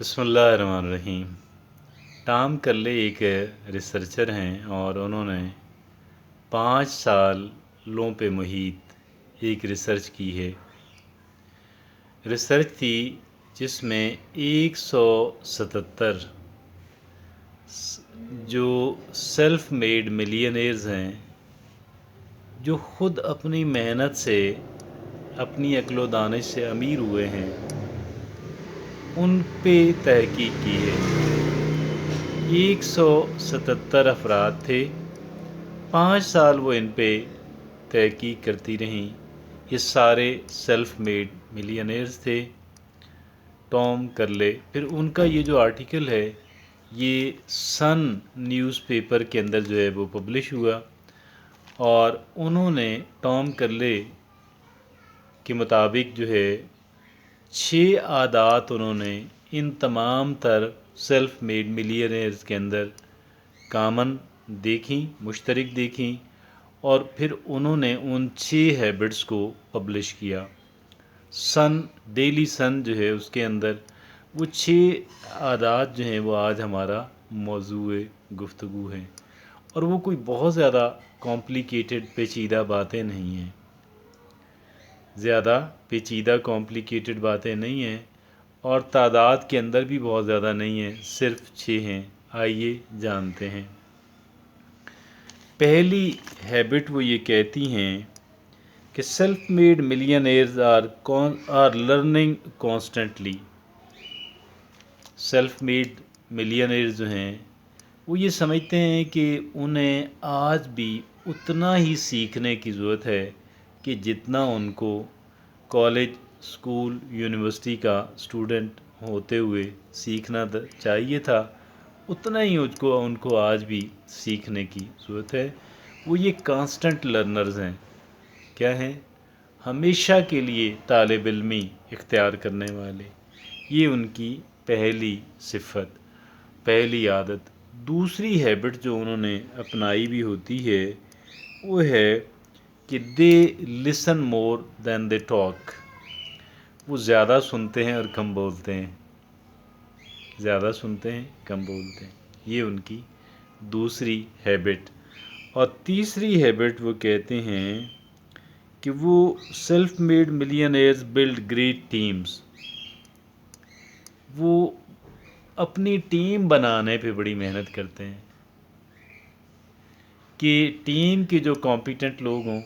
بسم اللہ الرحمن الرحیم۔ ٹام کرلے ایک ریسرچر ہیں اور انہوں نے 5 سالوں پہ محیط ایک ریسرچ کی ہے۔ ریسرچ تھی جس میں 177 جو سیلف میڈ ملینئرز ہیں، جو خود اپنی محنت سے، اپنی عقل و دانش سے امیر ہوئے ہیں، ان پہ تحقیق کی ہے۔ 177 افراد تھے، 5 سال وہ ان پہ تحقیق کرتی رہیں۔ یہ سارے سیلف میڈ ملینئرز تھے۔ ٹام کرلے، پھر ان کا یہ جو آرٹیکل ہے یہ سن نیوز پیپر کے اندر جو ہے وہ پبلش ہوا، اور انہوں نے ٹام کرلے کے مطابق جو ہے 6 عادات انہوں نے ان تمام تر سیلف میڈ ملینئرز کے اندر کامن دیکھیں، مشترک دیکھیں، اور پھر انہوں نے ان 6 ہیبٹس کو پبلش کیا۔ سن، ڈیلی سن جو ہے اس کے اندر وہ 6 عادات جو ہیں وہ آج ہمارا موضوع گفتگو ہیں، اور وہ کوئی بہت زیادہ کمپلیکیٹڈ پیچیدہ باتیں نہیں ہیں، زیادہ پیچیدہ کمپلیکیٹڈ باتیں نہیں ہیں، اور تعداد کے اندر بھی بہت زیادہ نہیں ہیں، صرف 6 ہیں۔ آئیے جانتے ہیں۔ پہلی ہیبٹ وہ یہ کہتی ہیں کہ self made millionaires are learning constantly. Self made millionaires جو ہیں وہ یہ سمجھتے ہیں کہ انہیں آج بھی اتنا ہی سیکھنے کی ضرورت ہے کہ جتنا ان کو کالج، اسکول، یونیورسٹی کا اسٹوڈنٹ ہوتے ہوئے سیکھنا چاہیے تھا، اتنا ہی ان کو آج بھی سیکھنے کی ضرورت ہے۔ وہ یہ کانسٹنٹ لرنرز ہیں۔ کیا ہیں؟ ہمیشہ کے لیے طالب علمی اختیار کرنے والے۔ یہ ان کی پہلی صفت، پہلی عادت۔ دوسری ہیبٹ جو انہوں نے اپنائی بھی ہوتی ہے وہ ہے کہ دے لسن مور دین دے ٹاک۔ وہ زیادہ سنتے ہیں اور کم بولتے ہیں، زیادہ سنتے ہیں کم بولتے ہیں۔ یہ ان کی دوسری ہیبٹ۔ اور تیسری ہیبٹ وہ کہتے ہیں کہ وہ self made millionaires build great teams. وہ اپنی ٹیم بنانے پہ بڑی محنت کرتے ہیں کہ ٹیم کے جو کمپیٹنٹ لوگ ہوں،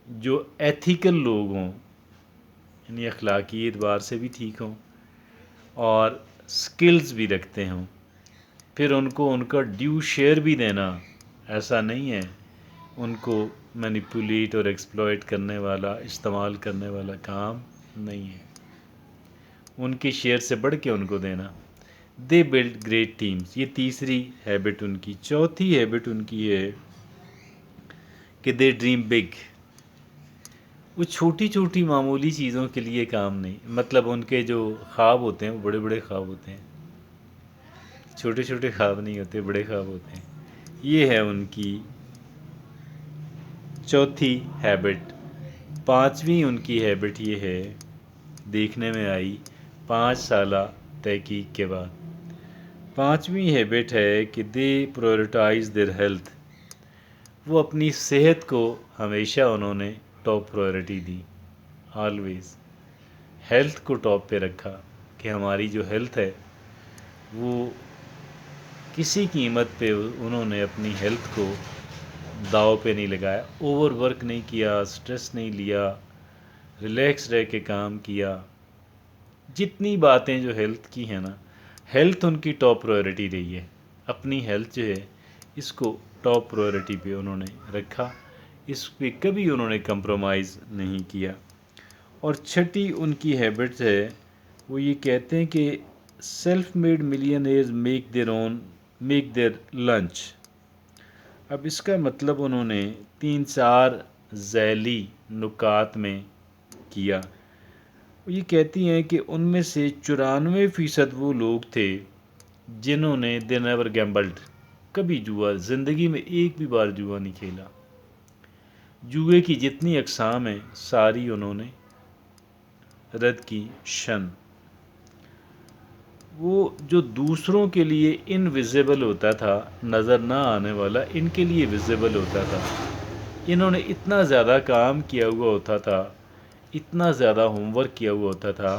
جو ایتھیکل لوگ ہوں، یعنی اخلاقی اعتبار سے بھی ٹھیک ہوں اور سکلز بھی رکھتے ہوں، پھر ان کو ان کا ڈیو شیئر بھی دینا۔ ایسا نہیں ہے ان کو مینیپولیٹ اور ایکسپلائٹ کرنے والا، استعمال کرنے والا کام نہیں ہے، ان کے شیئر سے بڑھ کے ان کو دینا۔ دے بلڈ گریٹ ٹیمز، یہ تیسری ہیبٹ ان کی۔ چوتھی ہیبٹ ان کی ہے کہ دے ڈریم بگ۔ وہ چھوٹی چھوٹی معمولی چیزوں کے لیے کام نہیں، مطلب ان کے جو خواب ہوتے ہیں وہ بڑے بڑے خواب ہوتے ہیں، چھوٹے چھوٹے خواب نہیں ہوتے، بڑے خواب ہوتے ہیں۔ یہ ہے ان کی چوتھی ہیبٹ۔ پانچویں ان کی ہیبٹ یہ ہے، دیکھنے میں آئی 5 سالہ تحقیق کے بعد۔ پانچویں ہیبٹ ہے کہ دے پرائورٹائز دیئر ہیلتھ۔ وہ اپنی صحت کو ہمیشہ انہوں نے ٹاپ پرائورٹی دی، آلویز ہیلتھ کو ٹاپ پہ رکھا کہ ہماری جو ہیلتھ ہے وہ کسی قیمت پہ انہوں نے اپنی ہیلتھ کو داؤ پہ نہیں لگایا، اوور ورک نہیں کیا، سٹریس نہیں لیا، ریلیکس رہ کے کام کیا۔ جتنی باتیں جو ہیلتھ کی ہیں نا، ہیلتھ ان کی ٹاپ پرائورٹی رہی ہے۔ اپنی ہیلتھ جو ہے اس کو ٹاپ پرائورٹی پہ انہوں نے رکھا، اس پہ کبھی انہوں نے کمپرومائز نہیں کیا۔ اور چھٹی ان کی ہیبٹ ہے، وہ یہ کہتے ہیں کہ self made millionaires make their lunch. اب اس کا مطلب انہوں نے 3-4 ذیلی نکات میں کیا۔ وہ یہ کہتی ہیں کہ ان میں سے 94% وہ لوگ تھے جنہوں نے دے نیور گیمبلڈ، کبھی جوا، زندگی میں ایک بھی بار جوا نہیں کھیلا۔ جوئے کی جتنی اقسام ہیں ساری انہوں نے رد کی۔ شن، وہ جو دوسروں کے لیے انویزیبل ہوتا تھا، نظر نہ آنے والا، ان کے لیے ویزیبل ہوتا تھا۔ انہوں نے اتنا زیادہ کام کیا ہوا ہوتا تھا، اتنا زیادہ ہوم ورک کیا ہوا ہوتا تھا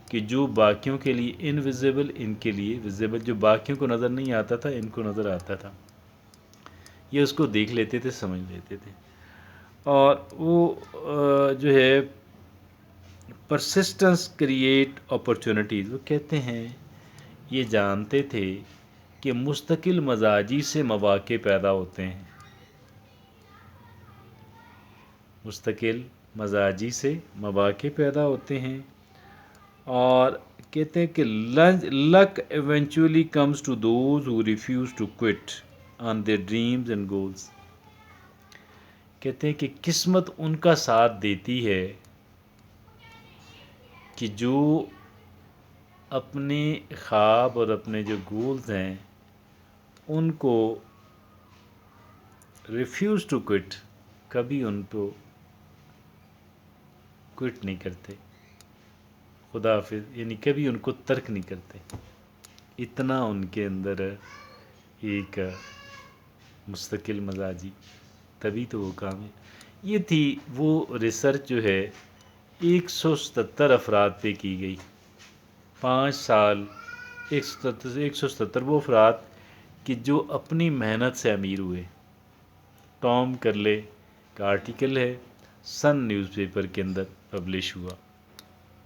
کہ جو باقیوں کے لیے انویزیبل ان کے لیے ویزیبل، جو باقیوں کو نظر نہیں آتا تھا ان کو نظر آتا تھا۔ یہ اس کو دیکھ لیتے تھے، سمجھ لیتے تھے۔ اور وہ جو ہے پرسسٹنس کریٹ اپرچونٹیز، وہ کہتے ہیں یہ جانتے تھے کہ مستقل مزاجی سے مواقع پیدا ہوتے ہیں، مستقل مزاجی سے مواقع پیدا ہوتے ہیں، اور کہتے ہیں کہ luck eventually comes to those who refuse to quit on their dreams and goals. کہتے ہیں کہ قسمت ان کا ساتھ دیتی ہے کہ جو اپنے خواب اور اپنے جو گولز ہیں ان کو ریفیوز ٹو کوئٹ، کبھی ان کو کوئٹ نہیں کرتے، خدا حافظ، یعنی کبھی ان کو ترک نہیں کرتے۔ اتنا ان کے اندر ایک مستقل مزاجی، تبھی تو وہ کام ہے۔ یہ تھی وہ ریسرچ جو ہے 177 افراد پہ کی گئی، 5 سال 177 وہ افراد کہ جو اپنی محنت سے امیر ہوئے۔ ٹام کرلے کا آرٹیکل ہے، سن نیوز پیپر کے اندر پبلش ہوا۔